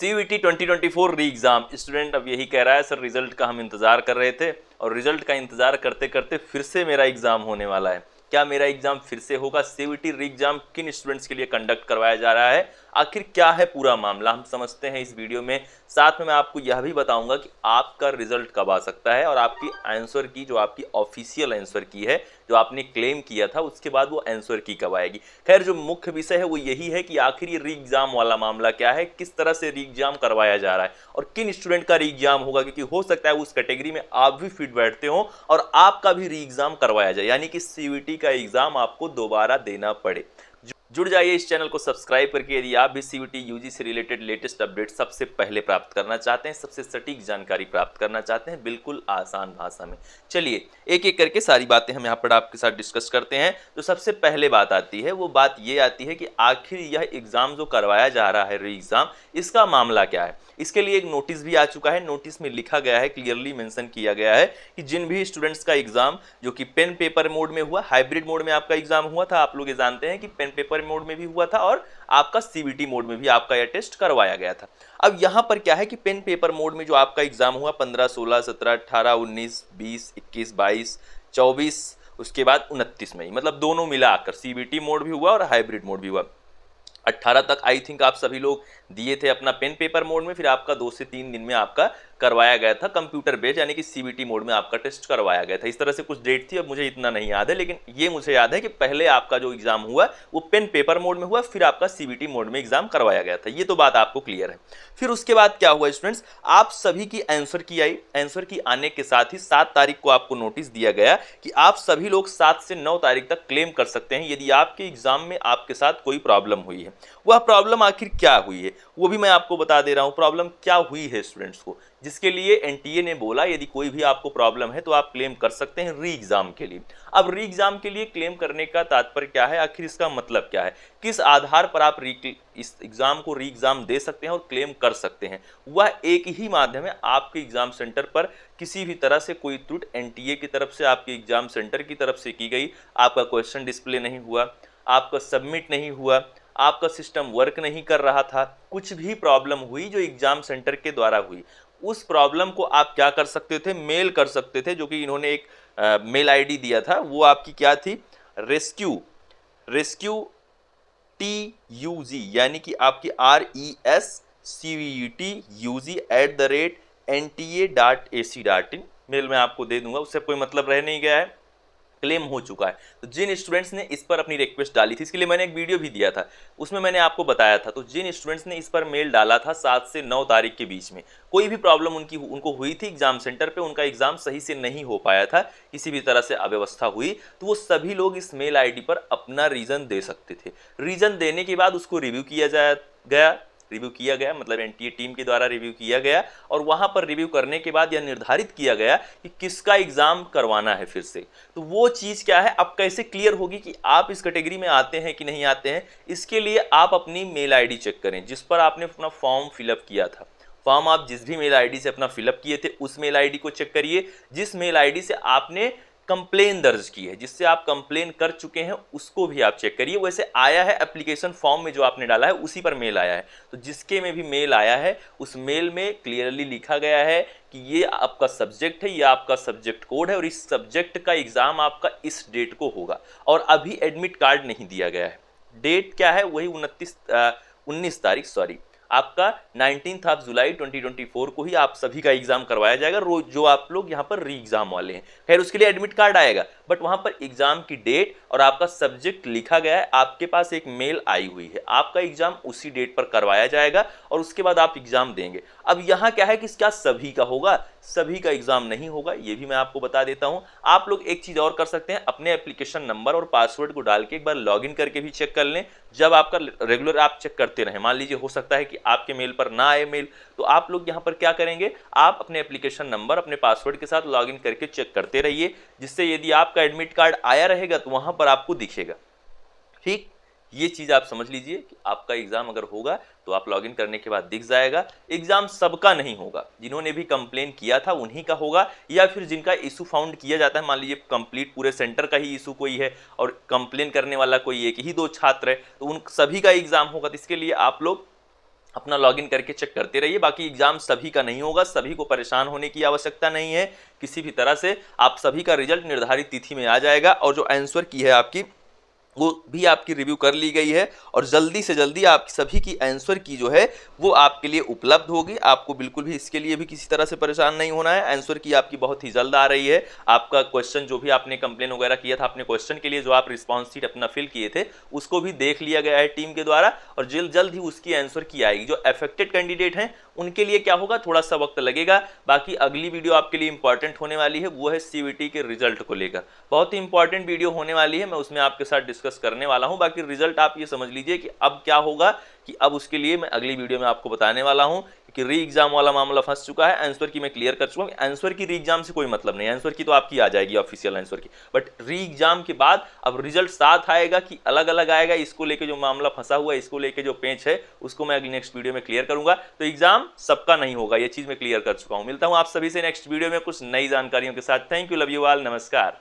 CUET 2024 री exam student अब यही कह रहा है, सर रिजल्ट का हम इंतजार कर रहे थे और रिजल्ट का इंतजार करते करते फिर से मेरा एग्जाम होने वाला है। क्या मेरा एग्जाम फिर से होगा? CUET री एग्जाम किन स्टूडेंट्स के लिए कंडक्ट करवाया जा रहा है, आखिर क्या है पूरा मामला, हम समझते हैं इस वीडियो में। साथ में मैं आपको यह भी बताऊंगा कि आपका रिजल्ट कब आ सकता है और आपकी आंसर की जो आपकी ऑफिशियल आंसर की है, जो आपने क्लेम किया था, उसके बाद वो आंसर की कब आएगी। खैर, जो मुख्य विषय है वो यही है कि आखिर ये री एग्जाम वाला मामला क्या है, किस तरह से री एग्जाम करवाया जा रहा है और किन स्टूडेंट का री एग्जाम होगा, क्योंकि हो सकता है उस कैटेगरी में आप भी फिट बैठते हो और आपका भी री एग्जाम करवाया जाए, यानी कि CUET का एग्जाम आपको दोबारा देना पड़े। जुड़ जाइए इस चैनल को सब्सक्राइब करके, यदि आप भी CUET UG से रिलेटेड लेटेस्ट अपडेट सबसे पहले प्राप्त करना चाहते हैं, सबसे सटीक जानकारी प्राप्त करना चाहते हैं, बिल्कुल आसान भाषा में। चलिए एक एक करके सारी बातें हम यहाँ पर आपके साथ डिस्कस करते हैं। तो सबसे पहले बात आती है, वो बात ये आती है कि आखिर यह एग्जाम जो करवाया जा रहा है री एग्जाम, इसका मामला क्या है। इसके लिए एक नोटिस भी आ चुका है। नोटिस में लिखा गया है, क्लियरली मेंशन किया गया है कि जिन भी स्टूडेंट्स का एग्जाम जो कि पेन पेपर मोड में हुआ, हाइब्रिड मोड में आपका एग्जाम हुआ था, आप लोग ये जानते हैं कि पेन पेपर मोड में भी हुआ था और आपका CBT मोड में भी आपका यह टेस्ट करवाया गया था। अब यहां पर क्या है कि पेन पेपर मोड में जो आपका एग्जाम हुआ 15, 16, 17, 18, 19, 20, 21, 22, 24, उसके बाद 29 मई, मतलब दोनों मिलाकर CBT मोड भी हुआ और हाइब्रिड मोड भी हुआ। 18 तक आई थिंक आप सभी लोग दिए थे अपना पेन पेपर मोड में, फिर आपका 2 से 3 दिन में आपका करवाया गया था कंप्यूटर बेस्ड, यानी कि CBT मोड में आपका टेस्ट करवाया गया था। इस तरह से कुछ डेट थी, अब मुझे इतना नहीं याद है, लेकिन ये मुझे याद है कि पहले आपका जो एग्जाम हुआ वो पेन पेपर मोड में हुआ, फिर आपका CBT मोड में एग्जाम करवाया गया था। ये तो बात आपको क्लियर है। फिर उसके बाद क्या हुआ स्टूडेंट्स, आप सभी की आंसर की आई। आंसर की आने के साथ ही 7 तारीख को आपको नोटिस दिया गया कि आप सभी लोग 7 से 9 तारीख तक क्लेम कर सकते हैं यदि आपके एग्जाम में आपके साथ कोई प्रॉब्लम हुई है। वह प्रॉब्लम आखिर क्या हुई है वो भी मैं आपको बता दे रहा हूं। प्रॉब्लम क्या हुई है स्टूडेंट्स को, जिसके लिए NTA ने बोला यदि कोई भी आपको प्रॉब्लम है तो आप क्लेम कर सकते हैं री एग्जाम के लिए। अब री एग्जाम के लिए क्लेम करने का तात्पर्य क्या है, आखिर इसका मतलब क्या है, किस आधार पर आप इस एग्जाम को री एग्जाम दे सकते हैं और क्लेम कर सकते हैं। वह एक ही माध्यम है, आपके एग्जाम सेंटर पर किसी भी तरह से कोई त्रुटि NTA की तरफ से, आपके एग्जाम सेंटर की तरफ से की गई, आपका क्वेश्चन डिस्प्ले नहीं हुआ, आपका सबमिट नहीं हुआ, आपका सिस्टम वर्क नहीं कर रहा था, कुछ भी प्रॉब्लम हुई जो एग्जाम सेंटर के द्वारा हुई, उस प्रॉब्लम को आप क्या कर सकते थे, मेल कर सकते थे। जो कि इन्होंने एक मेल ID दिया था, वो आपकी क्या थी, रेस्क्यू TUG, यानी कि आपकी RESCUTUG@NTA.AC.in मेल में आपको दे दूंगा, उससे कोई मतलब रह नहीं गया है, क्लेम हो चुका है। तो जिन स्टूडेंट्स ने इस पर अपनी रिक्वेस्ट डाली थी, इसके लिए मैंने एक वीडियो भी दिया था, उसमें मैंने आपको बताया था। तो जिन स्टूडेंट्स ने इस पर मेल डाला था 7 से 9 तारीख के बीच में, कोई भी प्रॉब्लम उनको हुई थी एग्जाम सेंटर पे, उनका एग्जाम सही से नहीं हो पाया था, किसी भी तरह से अव्यवस्था हुई, तो वो सभी लोग इस मेल ID पर अपना रीजन दे सकते थे। रीजन देने के बाद उसको रिव्यू किया गया, मतलब NTA टीम के द्वारा रिव्यू किया गया और वहां पर रिव्यू करने के बाद यह निर्धारित किया गया कि किसका एग्जाम करवाना है फिर से। तो वो चीज क्या है, अब कैसे क्लियर होगी कि आप इस कैटेगरी में आते हैं कि नहीं आते हैं। इसके लिए आप अपनी मेल ID चेक करें जिस पर आपने अपना फॉर्म फिलअप किया था। फॉर्म आप जिस भी मेल ID से अपना फिलअप किए थे उस मेल ID को चेक करिए। जिस मेल ID से आपने कंप्लेन दर्ज की है, जिससे आप कंप्लेन कर चुके हैं, उसको भी आप चेक करिए। वैसे आया है एप्लीकेशन फॉर्म में जो आपने डाला है उसी पर मेल आया है, तो जिसके में भी मेल आया है उस मेल में क्लियरली लिखा गया है कि ये आपका सब्जेक्ट है, ये आपका सब्जेक्ट कोड है और इस सब्जेक्ट का एग्जाम आपका इस डेट को होगा। और अभी एडमिट कार्ड नहीं दिया गया है। डेट क्या है, वही 19 तारीख आपका 19 जुलाई 2024 को ही आप सभी का एग्जाम करवाया जाएगा, रोज जो आप लोग यहाँ पर री एग्जाम वाले हैं। खैर, उसके लिए एडमिट कार्ड आएगा, बट वहां पर एग्जाम की डेट और आपका सब्जेक्ट लिखा गया है, आपके पास एक मेल आई हुई है, आपका एग्जाम उसी डेट पर करवाया जाएगा और उसके बाद आप एग्जाम देंगे। अब यहाँ क्या है कि क्या सभी का होगा, सभी का एग्जाम नहीं होगा, ये भी मैं आपको बता देता हूं। आप लोग एक चीज और कर सकते हैं, अपने एप्लीकेशन नंबर और पासवर्ड को डाल के एक बार लॉगिन करके भी चेक कर लें। जब आपका रेगुलर आप चेक करते रहें, मान लीजिए हो सकता है कि आपके मेल पर ना आए मेल, तो आप लोग यहाँ पर क्या करेंगे, आप अपने एप्लीकेशन नंबर अपने पासवर्ड के साथ लॉगिन करके चेक करते रहिए, जिससे यदि आपका एडमिट कार्ड आया रहेगा तो वहां पर आपको दिखेगा। ठीक, ये चीज आप समझ लीजिए कि आपका एग्जाम अगर होगा तो आप लॉगिन करने के बाद दिख जाएगा। एग्जाम सबका नहीं होगा, जिन्होंने भी कंप्लेन किया था उन्हीं का होगा, या फिर जिनका इशू फाउंड किया जाता है, मान लीजिए कंप्लीट पूरे सेंटर का ही इशू कोई है और कंप्लेन करने वाला कोई एक ही 2 छात्र है, तो उन सभी का एग्जाम होगा। तो इसके लिए आप लोग अपना लॉगिन करके चेक करते रहिए। बाकी एग्जाम सभी का नहीं होगा, सभी को परेशान होने की आवश्यकता नहीं है किसी भी तरह से। आप सभी का रिजल्ट निर्धारित तिथि में आ जाएगा और जो आंसर की है आपकी वो भी आपकी रिव्यू कर ली गई है और जल्दी से जल्दी आप सभी की आंसर की जो है वो आपके लिए उपलब्ध होगी। आपको बिल्कुल भी इसके लिए भी किसी तरह से परेशान नहीं होना है। आंसर की आपकी बहुत ही जल्द आ रही है। आपका क्वेश्चन जो भी आपने कंप्लेन वगैरह किया था, अपने क्वेश्चन के लिए जो आप रिस्पॉन्स शीट अपना फिल किए थे उसको भी देख लिया गया है टीम के द्वारा और जल्द जल्द ही उसकी आंसर की आएगी। जो अफेक्टेड कैंडिडेट हैं उनके लिए क्या होगा, थोड़ा सा वक्त लगेगा। बाकी अगली वीडियो आपके लिए इंपॉर्टेंट होने वाली है, वो है सीवीटी के रिजल्ट को लेकर। बहुत ही इंपॉर्टेंट वीडियो होने वाली है, मैं उसमें आपके साथ डिस्कस करने वाला हूं। बाकी रिजल्ट आप ये समझ लीजिए कि अब क्या होगा कि अब उसके लिए मैं अगली वीडियो में आपको बताने वाला हूं कि री एग्जाम वाला मामला फंस चुका है। आंसर की मैं क्लियर कर चुका हूं। आंसर की री एग्जाम से कोई मतलब नहीं, आंसर की तो आपकी आ जाएगी ऑफिशियल आंसर की, बट री एग्जाम के बाद अब रिजल्ट साथ आएगा कि अलग अलग आएगा, इसको लेके जो मामला फंसा हुआ है, इसको लेके जो पेच है उसको मैं अगली नेक्स्ट वीडियो में क्लियर करूंगा। तो एग्जाम सबका नहीं होगा, ये चीज मैं क्लियर कर चुका हूं। मिलता हूं आप सभी से नेक्स्ट वीडियो में कुछ नई जानकारियों के साथ। Thank you, love you all, नमस्कार।